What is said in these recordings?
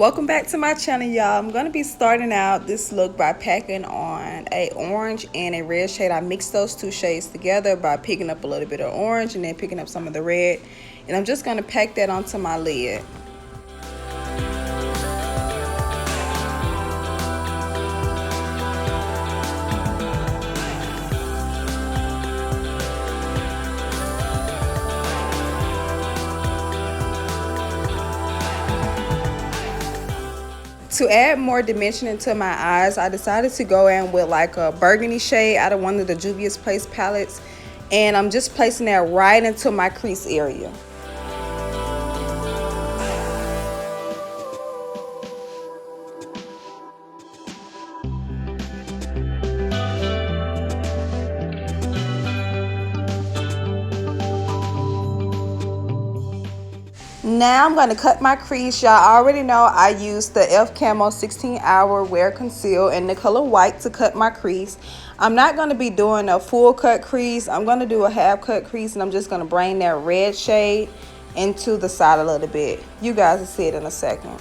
Welcome back to my channel, y'all. I'm going to be starting out this look by packing on a orange and a red shade. I mixed those two shades together by picking up a little bit of orange and then picking up some of the red. And I'm just going to pack that onto my lid. To add more dimension into my eyes, I decided to go in with like a burgundy shade out of one of the Juvia's Place palettes. And I'm just placing that right into my crease area. Now I'm going to cut my crease. Y'all already know I used the e.l.f. Camo 16-hour Wear Conceal in the color white to cut my crease. I'm not going to be doing a full cut crease. I'm going to do a half cut crease, and I'm just going to bring that red shade into the side a little bit. You guys will see it in a second.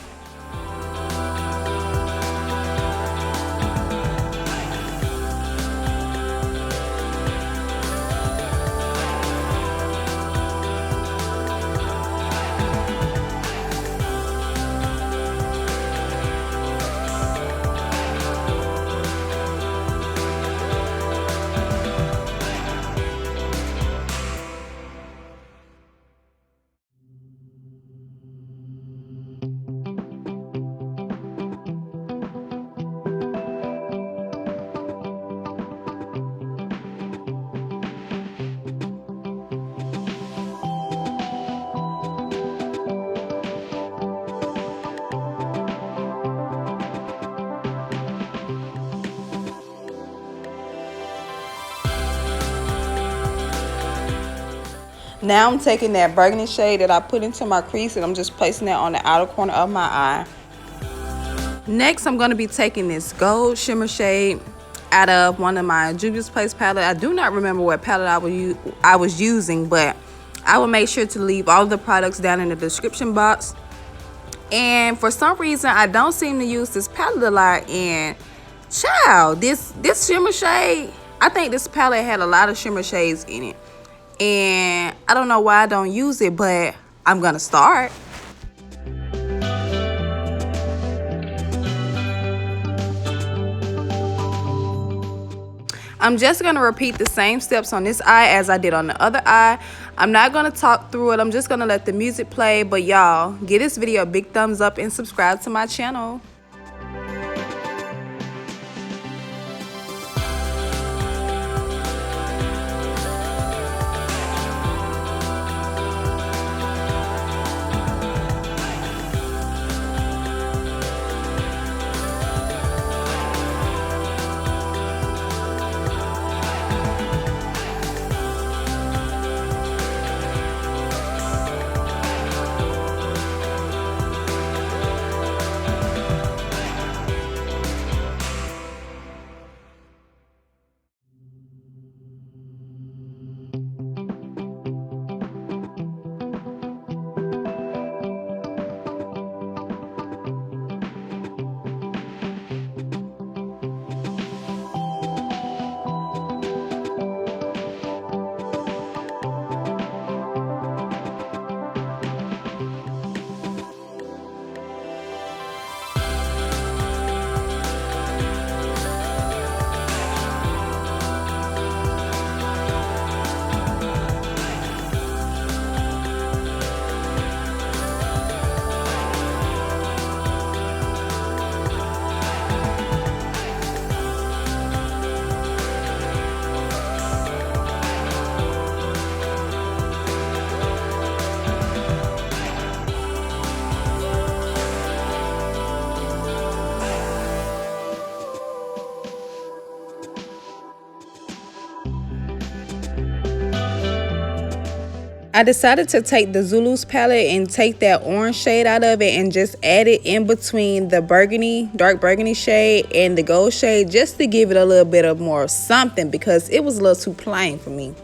Now I'm taking that burgundy shade that I put into my crease and I'm just placing that on the outer corner of my eye. Next, I'm going to be taking this gold shimmer shade out of one of my Juvia's Place palette. I do not remember what palette I was using, but I will make sure to leave all of the products down in the description box. And for some reason, I don't seem to use this palette a lot. And child, this shimmer shade, I think this palette had a lot of shimmer shades in it. And I don't know why I don't use it, but I'm gonna start. I'm just gonna repeat the same steps on this eye as I did on the other eye. I'm not gonna talk through it. I'm just gonna let the music play. But y'all, give this video a big thumbs up and subscribe to my channel. I decided to take the Zulu's palette and take that orange shade out of it and just add it in between the burgundy, dark burgundy shade and the gold shade, just to give it a little bit of more something, because it was a little too plain for me.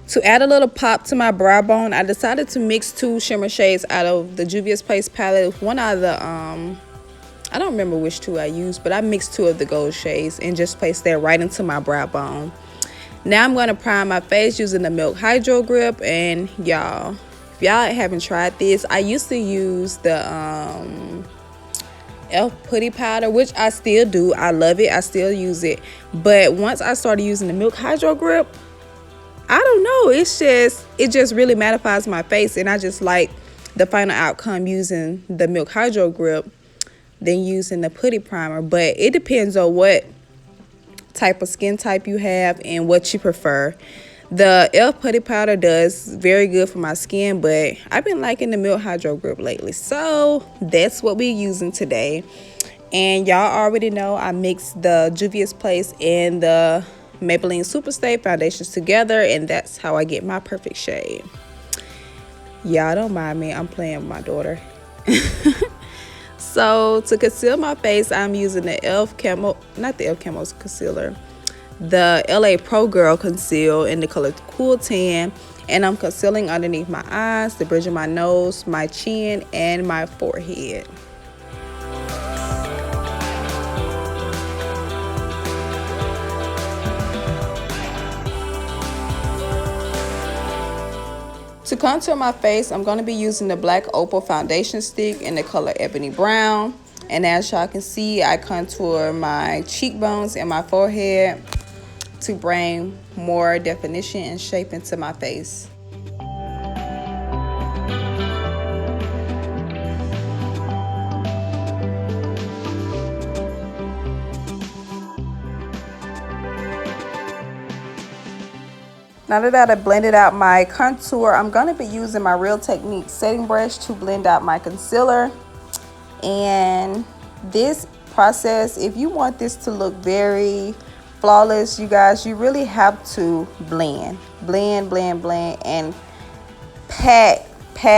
To add a little pop to my brow bone, I decided to mix 2 shimmer shades out of the Juvia's Place palette. One out of the, I don't remember which 2 I used, but I mixed 2 of the gold shades and just placed that right into my brow bone. Now I'm going to prime my face using the Milk Hydro Grip. And y'all, if y'all haven't tried this, I used to use the e.l.f. putty powder, which I still do. I love it. I still use it. But once I started using the Milk Hydro Grip, I don't know, it just really mattifies my face, and I just like the final outcome using the Milk Hydro Grip than using the putty primer. But it depends on what type of skin type you have and what you prefer. The e.l.f. putty powder does very good for my skin, but I've been liking the Milk Hydro Grip lately, so that's what we're using today. And y'all already know I mixed the Juvia's Place and the Maybelline Superstay foundations together, and that's how I get my perfect shade. Y'all don't mind me, I'm playing with my daughter. So to conceal my face, I'm using the e.l.f. Camo, not the e.l.f. Camo's concealer, the LA Pro Girl Conceal in the color Cool Tan, and I'm concealing underneath my eyes, the bridge of my nose, my chin, and my forehead. To contour my face, I'm going to be using the Black Opal foundation stick in the color Ebony Brown. And as y'all can see, I contour my cheekbones and my forehead to bring more definition and shape into my face. Now that I've blended out my contour, I'm going to be using my Real Technique setting brush to blend out my concealer. And this process, if you want this to look very flawless, you guys, you really have to blend, and pat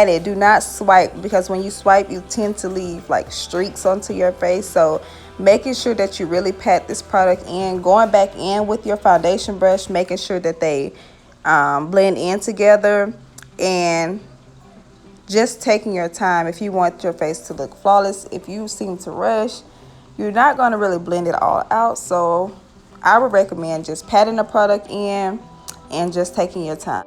it. Do not swipe, because when you swipe, you tend to leave like streaks onto your face. So making sure that you really pat this product in, going back in with your foundation brush, making sure that they blend in together, and just taking your time if you want your face to look flawless. If you seem to rush, you're not going to really blend it all out. So I would recommend just patting the product in and just taking your time.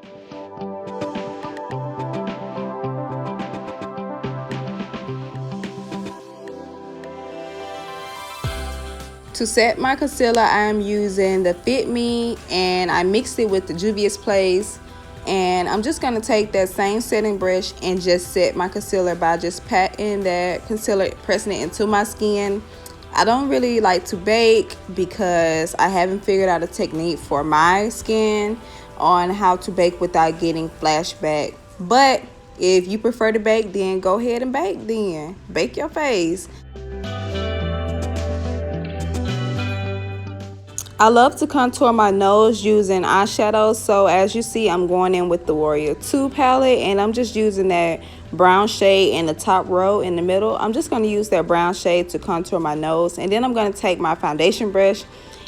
To set my concealer, I am using the Fit Me, and I mixed it with the Juvia's Place. And I'm just going to take that same setting brush and just set my concealer by just patting that concealer, pressing it into my skin. I don't really like to bake because I haven't figured out a technique for my skin on how to bake without getting flashback. But if you prefer to bake, then go ahead and bake then. Bake your face. I love to contour my nose using eyeshadow. So as you see, I'm going in with the Warrior 2 palette, and I'm just using that brown shade in the top row in the middle. I'm just going to use that brown shade to contour my nose, and then I'm going to take my foundation brush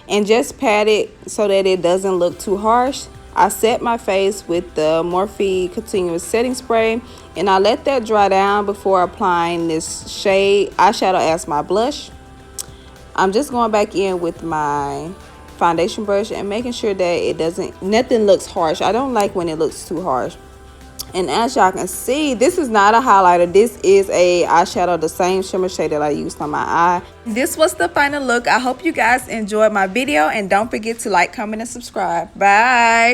and just pat it so that it doesn't look too harsh. I set my face with the Morphe Continuous setting spray, and I let that dry down before applying this shade eyeshadow as my blush. I'm just going back in with my foundation brush and making sure that nothing looks harsh. I don't like when it looks too harsh. And as y'all can see, this is not a highlighter. This is a eyeshadow, the same shimmer shade that I used on my eye. This was the final look. I hope you guys enjoyed my video, and don't forget to like, comment, and subscribe. Bye.